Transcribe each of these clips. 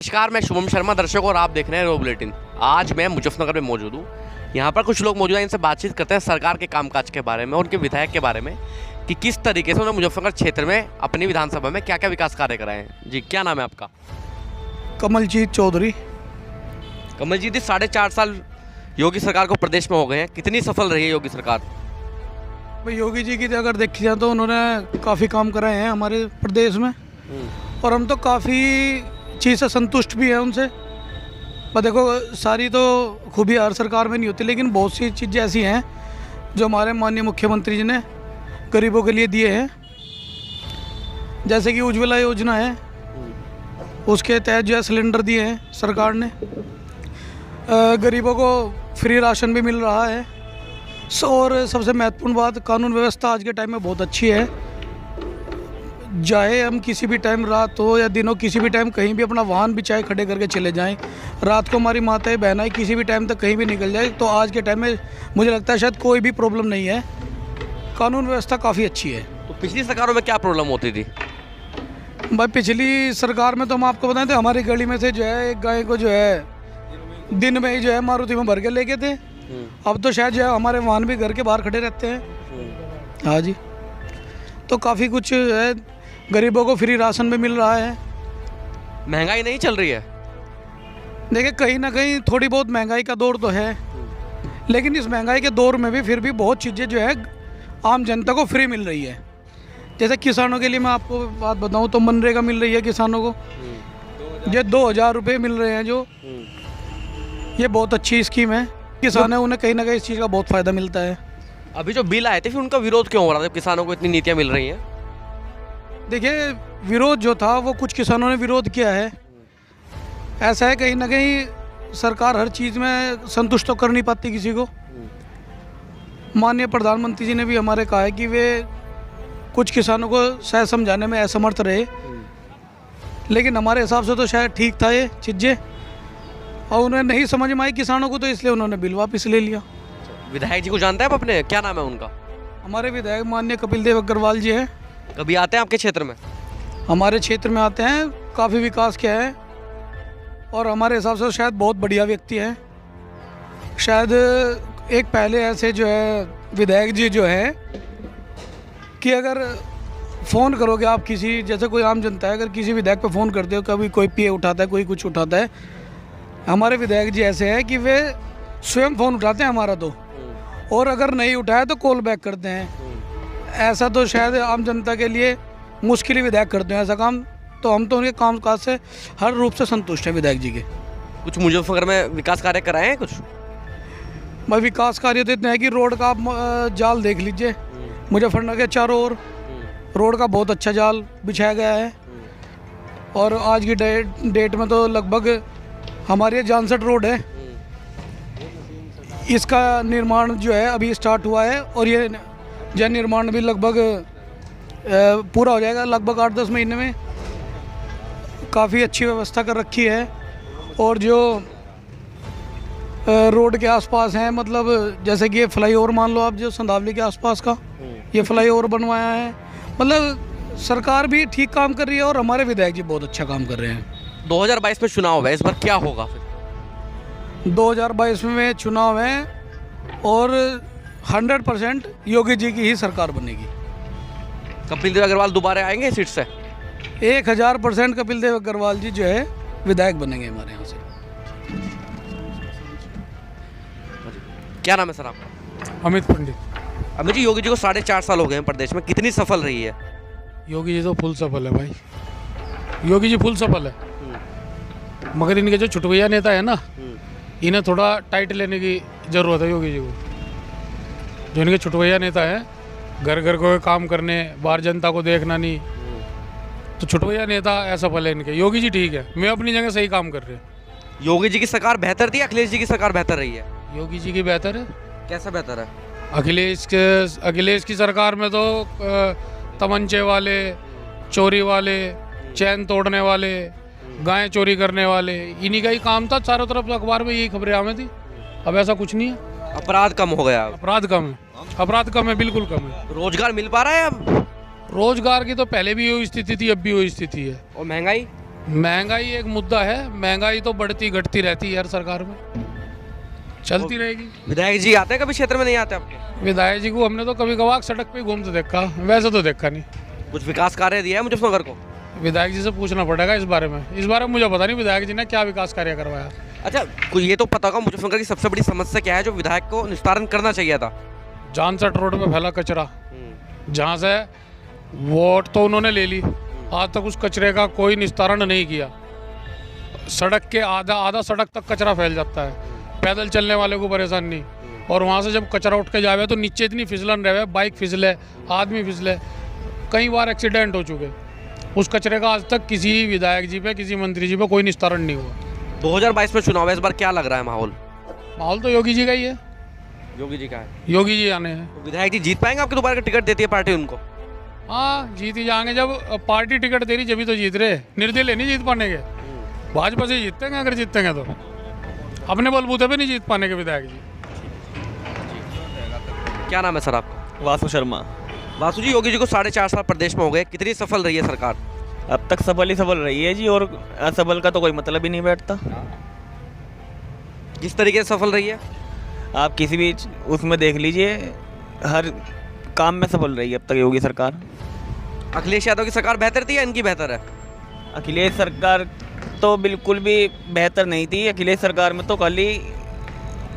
नमस्कार, मैं शुभम शर्मा दर्शक और आप देख रहे हैं रो बुलेटिन। आज मैं मुजफ्फरनगर में मौजूद हूँ। यहाँ पर कुछ लोग मौजूद हैं, इनसे बातचीत करते हैं सरकार के कामकाज के बारे में, उनके विधायक के बारे में कि किस तरीके से उन्होंने मुजफ्फरनगर क्षेत्र में अपनी विधानसभा में क्या क्या विकास कार्य कराए हैं। जी, क्या नाम है आपका? कमलजीत चौधरी। कमलजीत जी, 4.5 साल योगी सरकार को प्रदेश में हो गए हैं, कितनी सफल रही है योगी सरकार? भाई योगी जी की अगर देखी जाए तो उन्होंने काफ़ी काम कराए हैं हमारे प्रदेश में, और हम तो काफ़ी चीज़ से संतुष्ट भी हैं उनसे। पर देखो, सारी तो खूबी हर सरकार में नहीं होती, लेकिन बहुत सी चीज़ें ऐसी हैं जो हमारे माननीय मुख्यमंत्री जी ने गरीबों के लिए दिए हैं। जैसे कि उज्ज्वला योजना है, उसके तहत जो है सिलेंडर दिए हैं सरकार ने। गरीबों को फ्री राशन भी मिल रहा है। और सबसे महत्वपूर्ण बात, कानून व्यवस्था आज के टाइम में बहुत अच्छी है। चाहे हम किसी भी टाइम, रात हो या दिन हो, किसी भी टाइम कहीं भी अपना वाहन भी चाहे खड़े करके चले जाएं, रात को हमारी माताएं बहनाएं किसी भी टाइम तक कहीं भी निकल जाए, तो आज के टाइम में मुझे लगता है शायद कोई भी प्रॉब्लम नहीं है। कानून व्यवस्था काफ़ी अच्छी है। तो पिछली सरकारों में क्या प्रॉब्लम होती थी? भाई पिछली सरकार में तो हम आपको बताएं तो हमारी गली में से जो है एक गाय को जो है दिन में ही जो है मारुति में भर के लेके थे। अब तो शायद जो है हमारे वाहन भी घर के बाहर खड़े रहते हैं। हाँ जी, तो काफ़ी कुछ है। गरीबों को फ्री राशन भी मिल रहा है। महंगाई नहीं चल रही है? देखिए, कहीं ना कहीं थोड़ी बहुत महंगाई का दौर तो है, लेकिन इस महंगाई के दौर में भी फिर भी बहुत चीज़ें जो है आम जनता को फ्री मिल रही है। जैसे किसानों के लिए मैं आपको बात बताऊं तो मनरेगा मिल रही है किसानों को, ये 2000 रुपये मिल रहे हैं, जो ये बहुत अच्छी स्कीम है। किसान है, उन्हें कहीं ना कहीं इस चीज़ का बहुत फ़ायदा मिलता है। अभी जो बिल आए थे फिर उनका विरोध क्यों हो रहा था? किसानों को इतनी नीतियाँ मिल रही हैं। देखिए, विरोध जो था वो कुछ किसानों ने विरोध किया है। ऐसा है, कहीं ना कहीं सरकार हर चीज़ में संतुष्ट तो कर नहीं पाती किसी को। माननीय प्रधानमंत्री जी ने भी हमारे कहा है कि वे कुछ किसानों को शायद समझाने में असमर्थ रहे, लेकिन हमारे हिसाब से तो शायद ठीक था ये चीज़ें, और उन्हें नहीं समझ में आई किसानों को, तो इसलिए उन्होंने बिल वापस ले लिया। विधायक जी को जानते हैं आप अपने? क्या नाम है उनका? हमारे विधायक माननीय कपिल देव अग्रवाल जी हैं। कभी आते हैं आपके क्षेत्र में? हमारे क्षेत्र में आते हैं, काफ़ी विकास किया है, और हमारे हिसाब से शायद बहुत बढ़िया व्यक्ति हैं। शायद एक पहले ऐसे जो है विधायक जी जो है कि अगर फ़ोन करोगे आप किसी, जैसे कोई आम जनता है, अगर किसी विधायक पे फ़ोन करते हो, कभी कोई पीए उठाता है, कोई कुछ उठाता है, हमारे विधायक जी ऐसे हैं कि वे स्वयं फ़ोन उठाते हैं हमारा तो, और अगर नहीं उठाया तो कॉल बैक करते हैं। ऐसा तो शायद आम जनता के लिए मुश्किल ही विधायक करते हैं ऐसा काम। तो हम तो उनके काम काज से हर रूप से संतुष्ट हैं विधायक जी के। कुछ मुजफ्फरनगर में विकास कार्य कराए हैं कुछ? भाई विकास कार्य तो इतने हैं कि रोड का आप जाल देख लीजिए, मुजफ्फरनगर के चारों ओर रोड का बहुत अच्छा जाल बिछाया गया है। और आज की डेट में तो लगभग हमारे जानसठ रोड है, इसका निर्माण जो है अभी स्टार्ट हुआ है, और ये जन निर्माण भी लगभग पूरा हो जाएगा लगभग 8-10 महीने में। काफ़ी अच्छी व्यवस्था कर रखी है। और जो रोड के आसपास हैं, मतलब जैसे कि ये फ्लाईओवर मान लो आप, जो संधावली के आसपास का ये फ्लाईओवर बनवाया है। मतलब सरकार भी ठीक काम कर रही है, और हमारे विधायक जी बहुत अच्छा काम कर रहे हैं। 2022 में चुनाव है, इस बार क्या होगा फिर? 2022 में चुनाव है, और 100% योगी जी की ही सरकार बनेगी। कपिल देव अग्रवाल दोबारा आएंगे सीट से? 1000% कपिल देव अग्रवाल जी जो है विधायक बनेंगे हमारे यहाँ से। क्या नाम है सर आपका? अमित पंडित। अमित जी, योगी जी को 4.5 साल हो गए हैं प्रदेश में, कितनी सफल रही है? योगी जी तो फुल सफल है भाई, योगी जी फुल सफल है। मगर इनके जो छुटभैया नेता है ना, इन्हें थोड़ा टाइट लेने की ज़रूरत है योगी जी को। जो इनके छुटभैया नेता हैं, घर घर को काम करने, बाहर जनता को देखना नहीं, तो छुटभैया नेता असफल है इनके। योगी जी ठीक है, मैं अपनी जगह सही काम कर रहे हैं। योगी जी की सरकार बेहतर थी, अखिलेश जी की सरकार बेहतर रही है? योगी जी की बेहतर है। कैसा बेहतर है? अखिलेश की सरकार में तो तमंचे वाले, चोरी वाले, चैन तोड़ने वाले, गायें चोरी करने वाले, इन्हीं का ही काम था। चारों तरफ अखबार में यही खबरें आती थी। अब ऐसा कुछ नहीं है। अपराध कम हो गया? अपराध कम है, अपराध कम है, बिल्कुल कम है। रोजगार मिल पा रहा है अब? रोजगार की तो पहले भी वही स्थिति थी, अब भी वही स्थिति है। और महंगाई? महंगाई एक मुद्दा है। महंगाई तो बढ़ती घटती रहती है हर सरकार में, चलती रहेगी। विधायक जी आते हैं कभी क्षेत्र में, नहीं आते आपके? विधायक जी को हमने तो कभी कभार सड़क पे घूमते देखा, वैसे तो देखा नहीं। कुछ विकास कार्य दिया है मुजफ्फरनगर को? विधायक जी से पूछना पड़ेगा इस बारे में। इस बारे में मुझे पता नहीं विधायक जी ने क्या विकास कार्य करवाया। अच्छा, कोई ये तो पता होगा मुजफ्फरनगर की सबसे बड़ी समस्या क्या है जो विधायक को निस्तारण करना चाहिए था? जानसठ रोड पे फैला कचरा, जहाँ से वोट तो उन्होंने ले ली, आज तक उस कचरे का कोई निस्तारण नहीं किया। सड़क के आधा सड़क तक कचरा फैल जाता है, पैदल चलने वाले को परेशानी। और वहाँ से जब कचरा उठ के जावे तो नीचे इतनी फिसलन रहे, बाइक फिसले, आदमी फिसले, कई बार एक्सीडेंट हो चुके। उस कचरे का आज तक किसी विधायक जी पे, किसी मंत्री जी पे कोई निस्तारण नहीं हुआ। 2022 में चुनाव है, इस बार क्या लग रहा है माहौल? माहौल तो योगी जी का ही है। योगी जी का है? योगी जी आने हैं। तो विधायक जी जीत पाएंगे? आपके दोबारा का टिकट देती है पार्टी उनको? हाँ, जीत ही जाएंगे। जब पार्टी टिकट दे रही जब तो जीत रहे, निर्दलीय नहीं जीत पाने के। भाजपा से जीतेंगे, अगर जीतेंगे तो अपने बलबूते पे नहीं जीत पाने के विधायक जी। क्या नाम है सर आपका? वासु शर्मा। वासु जी, योगी जी को 4.5 साल प्रदेश में हो गए, कितनी सफल रही है सरकार? अब तक सफल ही सफल रही है जी, और असफल का तो कोई मतलब ही नहीं बैठता। किस तरीके से सफल रही है? आप किसी भी उसमें देख लीजिए, हर काम में सफल रही है अब तक योगी सरकार। अखिलेश यादव की सरकार बेहतर थी या इनकी बेहतर है? अखिलेश सरकार तो बिल्कुल भी बेहतर नहीं थी। अखिलेश सरकार में तो खाली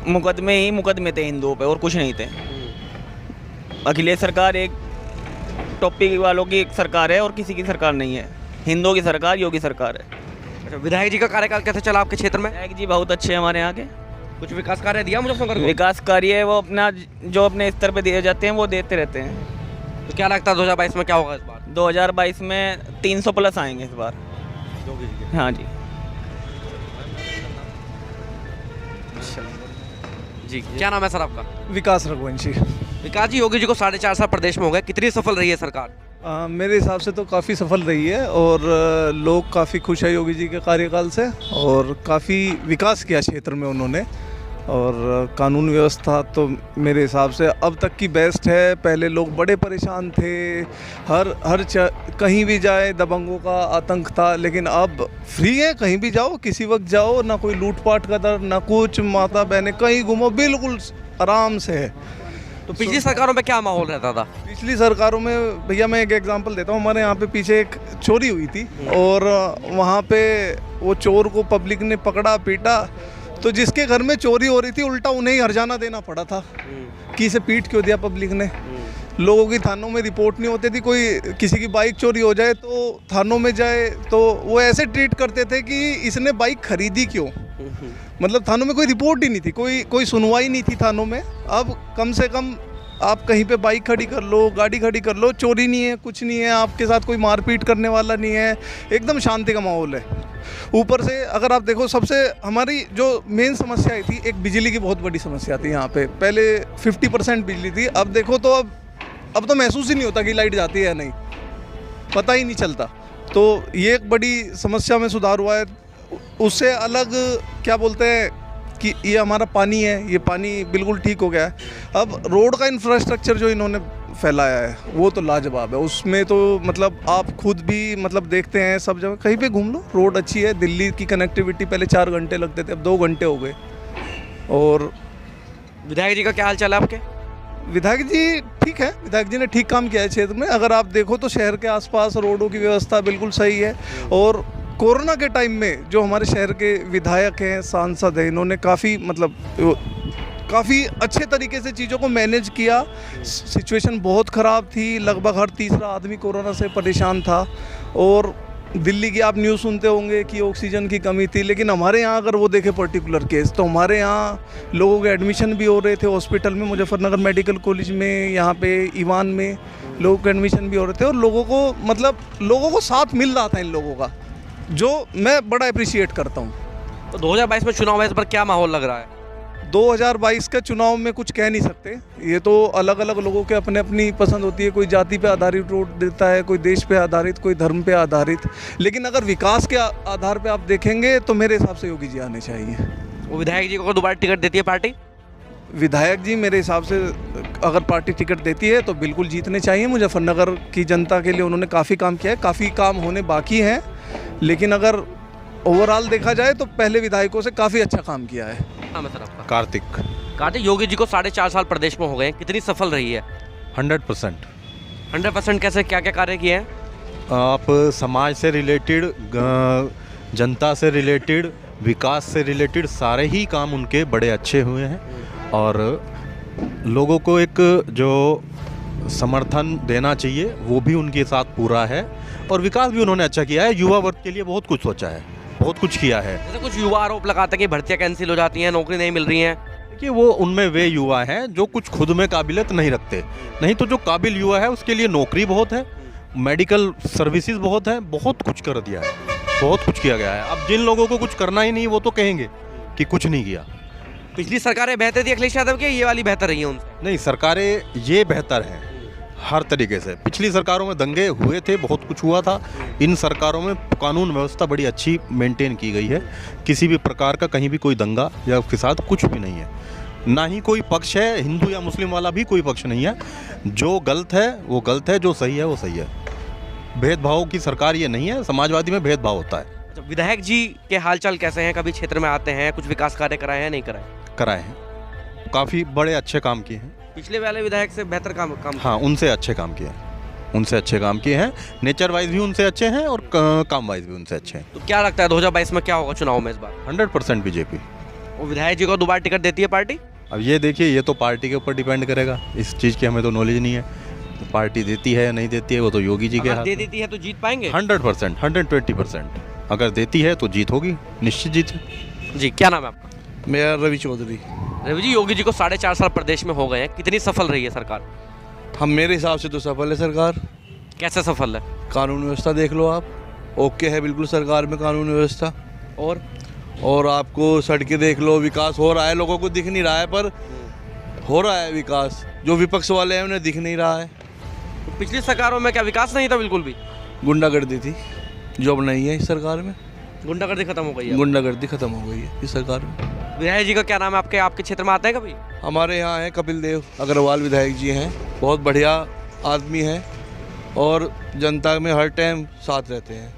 मुकदमे थे हिंदुओं पे, और कुछ नहीं थे। अखिलेश सरकार एक टॉपिक वालों की एक सरकार है और किसी की सरकार नहीं है। हिंदुओं की सरकार योगी सरकार है। अच्छा, विधायक जी का कार्यकाल कैसे चला आपके क्षेत्र में? विधायक जी बहुत अच्छे हैं हमारे यहाँ के। कुछ विकास कार्य दिया मुजफ्फरनगर को? विकास कार्य वो अपना जो अपने स्तर पे दिए जाते हैं वो देते रहते हैं। तो क्या लगता है 2022 में क्या होगा इस बार? 2022 में 300 प्लस आएंगे इस बार। योगी जी के? हाँ जी। जी, क्या नाम है सर आपका? विकास रघुवंशी। विकास जी, योगी जी को 4.5 साल प्रदेश में हो गए, कितनी सफल रही है सरकार? मेरे हिसाब से तो काफ़ी सफल रही है, और लोग काफ़ी खुश है योगी जी के कार्यकाल से, और काफ़ी विकास किया क्षेत्र में उन्होंने। और कानून व्यवस्था तो मेरे हिसाब से अब तक की बेस्ट है। पहले लोग बड़े परेशान थे, कहीं भी जाए दबंगों का आतंक था, लेकिन अब फ्री है, कहीं भी जाओ, किसी वक्त जाओ, ना कोई लूटपाट का डर, ना कुछ। माता बहनें कहीं घूमो, बिल्कुल आराम से है। तो पिछली सरकारों में क्या माहौल रहता था? पिछली सरकारों में भैया मैं एक एग्जांपल देता हूँ। हमारे यहाँ पे पीछे एक चोरी हुई थी, और वहाँ पे वो चोर को पब्लिक ने पकड़ा, पीटा, तो जिसके घर में चोरी हो रही थी उल्टा उन्हें ही हर्जाना देना पड़ा था कि इसे पीट क्यों दिया पब्लिक ने। लोगों की थानों में रिपोर्ट नहीं होती थी। कोई किसी की बाइक चोरी हो जाए तो थानों में जाए तो वो ऐसे ट्रीट करते थे कि इसने बाइक खरीदी क्यों। मतलब थानों में कोई रिपोर्ट ही नहीं थी, कोई सुनवाई नहीं थी थानों में। अब कम से कम आप कहीं पे बाइक खड़ी कर लो, गाड़ी खड़ी कर लो, चोरी नहीं है, कुछ नहीं है, आपके साथ कोई मारपीट करने वाला नहीं है, एकदम शांति का माहौल है। ऊपर से अगर आप देखो, सबसे हमारी जो मेन समस्या आई थी, एक बिजली की बहुत बड़ी समस्या थी यहाँ पे। पहले 50% बिजली थी, अब देखो तो अब तो महसूस ही नहीं होता कि लाइट जाती है या नहीं, पता ही नहीं चलता। तो ये एक बड़ी समस्या में सुधार हुआ है। उससे अलग क्या बोलते हैं कि ये हमारा पानी है, ये पानी बिल्कुल ठीक हो गया है। अब रोड का इंफ्रास्ट्रक्चर जो इन्होंने फैलाया है वो तो लाजवाब है। उसमें तो मतलब आप खुद भी मतलब देखते हैं, सब जगह कहीं पे घूम लो रोड अच्छी है। दिल्ली की कनेक्टिविटी पहले 4 घंटे लगते थे, अब 2 घंटे हो गए। और विधायक जी का क्या हाल चाल है आपके? विधायक जी ठीक है, विधायक जी ने ठीक काम किया है क्षेत्र में। अगर आप देखो तो शहर के आसपास रोडों की व्यवस्था बिल्कुल सही है। और कोरोना के टाइम में जो हमारे शहर के विधायक हैं, सांसद हैं, इन्होंने काफ़ी अच्छे तरीके से चीज़ों को मैनेज किया। सिचुएशन बहुत ख़राब थी, लगभग हर तीसरा आदमी कोरोना से परेशान था। और दिल्ली की आप न्यूज़ सुनते होंगे कि ऑक्सीजन की कमी थी, लेकिन हमारे यहाँ अगर वो देखें पर्टिकुलर केस, तो हमारे यहाँ लोगों के एडमिशन भी हो रहे थे हॉस्पिटल में, मुजफ्फरनगर मेडिकल कॉलेज में, यहाँ पे ईवान में लोगों के एडमिशन भी हो रहे थे। और लोगों को साथ मिल रहा था इन लोगों का, जो मैं बड़ा अप्रिशिएट करता हूँ। तो 2022 में चुनाव है, इस पर क्या माहौल लग रहा है? 2022 के चुनाव में कुछ कह नहीं सकते, ये तो अलग अलग लोगों के अपने अपनी पसंद होती है। कोई जाति पे आधारित वोट देता है, कोई देश पे आधारित, कोई धर्म पे आधारित। लेकिन अगर विकास के आधार पे आप देखेंगे तो मेरे हिसाब से योगी जी आने चाहिए। वो विधायक जी को दोबारा टिकट देती है पार्टी? विधायक जी मेरे हिसाब से अगर पार्टी टिकट देती है तो बिल्कुल जीतने चाहिए। मुजफ्फरनगर की जनता के लिए उन्होंने काफ़ी काम किया है, काफ़ी काम होने बाकी हैं, लेकिन अगर ओवरऑल देखा जाए तो पहले विधायकों से काफ़ी अच्छा काम किया है। नाम है सर आपका? कार्तिक। कार्तिक, योगी जी को 4.5 साल प्रदेश में हो गए हैं, कितनी सफल रही है? 100%। 100% कैसे, क्या क्या कार्य किए हैं? आप समाज से रिलेटेड, जनता से रिलेटेड, विकास से रिलेटेड सारे ही काम उनके बड़े अच्छे हुए हैं और लोगों को एक जो समर्थन देना चाहिए वो भी उनके साथ पूरा है और विकास भी उन्होंने अच्छा किया है। युवा वर्ग के लिए बहुत कुछ सोचा है, बहुत कुछ किया है। जैसे कुछ युवा आरोप लगाते हैं कि भर्तियां कैंसिल हो जाती हैं, नौकरी नहीं मिल रही हैं। कि वो उनमें वे युवा हैं जो कुछ खुद में काबिलियत नहीं रखते, नहीं तो जो काबिल युवा है उसके लिए नौकरी बहुत है, मेडिकल सर्विसेज बहुत है, बहुत कुछ कर दिया है, बहुत कुछ किया गया है। अब जिन लोगों को कुछ करना ही नहीं वो तो कहेंगे कि कुछ नहीं किया। पिछली सरकारें बेहतर थी अखिलेश यादव की, ये वाली बेहतर रही है उनसे? नहीं, सरकारें ये बेहतर हैं हर तरीके से। पिछली सरकारों में दंगे हुए थे, बहुत कुछ हुआ था। इन सरकारों में कानून व्यवस्था बड़ी अच्छी मेंटेन की गई है, किसी भी प्रकार का कहीं भी कोई दंगा या फिसाद कुछ भी नहीं है, ना ही कोई पक्ष है, हिंदू या मुस्लिम वाला भी कोई पक्ष नहीं है। जो गलत है वो गलत है, जो सही है वो सही है। भेदभाव की सरकार ये नहीं है, समाजवादी में भेदभाव होता है। अच्छा, विधायक जी के हालचाल कैसे हैं? कभी क्षेत्र में आते हैं, कुछ विकास कार्य कराए हैं, नहीं कराए? कराए हैं, काफ़ी बड़े अच्छे काम किए हैं। पिछले वाले विधायक से बेहतर काम हाँ, उनसे अच्छे काम किए हैं, उनसे अच्छे काम किए हैं। नेचर वाइज भी उनसे अच्छे हैं और काम वाइज भी उनसे अच्छे हैं। तो क्या लगता है 2022 में क्या होगा चुनाव में इस बार? 100% बीजेपी। वो विधायक जी को दोबारा टिकट देती है पार्टी? अब ये देखिए, ये तो पार्टी के ऊपर डिपेंड करेगा, इस चीज़ की हमें तो नॉलेज नहीं है। तो पार्टी देती है या नहीं देती है वो तो योगी जी के अगर हाथ दे में। देती है तो जीत पाएंगे? 100%, 120%। अगर देती है तो जीत होगी, निश्चित जीत है। जी, क्या नाम है आपका? मेरा रवि चौधरी। रवि जी, योगी जी को 4.5 साल प्रदेश में हो गए हैं, कितनी सफल रही है सरकार? हम मेरे हिसाब से तो सफल है सरकार। कैसे सफल है? कानून व्यवस्था देख लो आप, ओके है बिल्कुल सरकार में कानून व्यवस्था। और आपको सड़कें देख लो, विकास हो रहा है, लोगों को दिख नहीं रहा है पर हो रहा है विकास। जो विपक्ष वाले हैं उन्हें दिख नहीं रहा है। तो पिछली सरकारों में क्या विकास नहीं था बिल्कुल भी? गुंडागर्दी थी जो अब नहीं है इस सरकार में। गुंडागर्दी खत्म हो गई है? गुंडागर्दी खत्म हो गई है इस सरकार में। विधायक जी का क्या नाम है आपके? आपके क्षेत्र में आते हैं कभी? हमारे यहाँ है कपिल देव अग्रवाल विधायक जी हैं, बहुत बढ़िया आदमी हैं और जनता में हर टाइम साथ रहते हैं।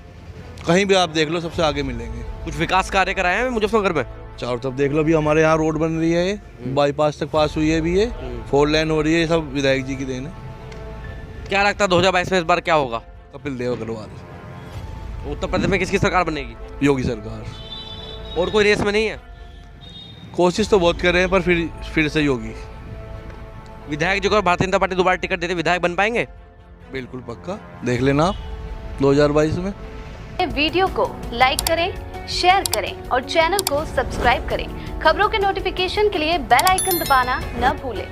कहीं भी आप देख लो सबसे आगे मिलेंगे। कुछ विकास कार्य कराए हैं मुजफ्फरनगर में? चारों तरफ देख लो, भी हमारे यहाँ रोड बन रही है, ये बाईपास तक पास हुई है, भी ये 4 लेन हो रही है, ये सब विधायक जी की देन है। क्या लगता है 2022 में इस बार क्या होगा? कपिल देव अग्रवाल। उत्तर प्रदेश में किसकी सरकार बनेगी? योगी सरकार। और कोई रेस में नहीं है? कोशिश तो बहुत कर रहे हैं पर फिर से योगी। विधायक जी को भारतीय जनता पार्टी दोबारा टिकट देते विधायक बन पाएंगे? बिल्कुल पक्का, देख लेना आप 2022 में। वीडियो को लाइक करें, शेयर करें और चैनल को सब्सक्राइब करें। खबरों के नोटिफिकेशन के लिए बेल आइकन दबाना न भूलें।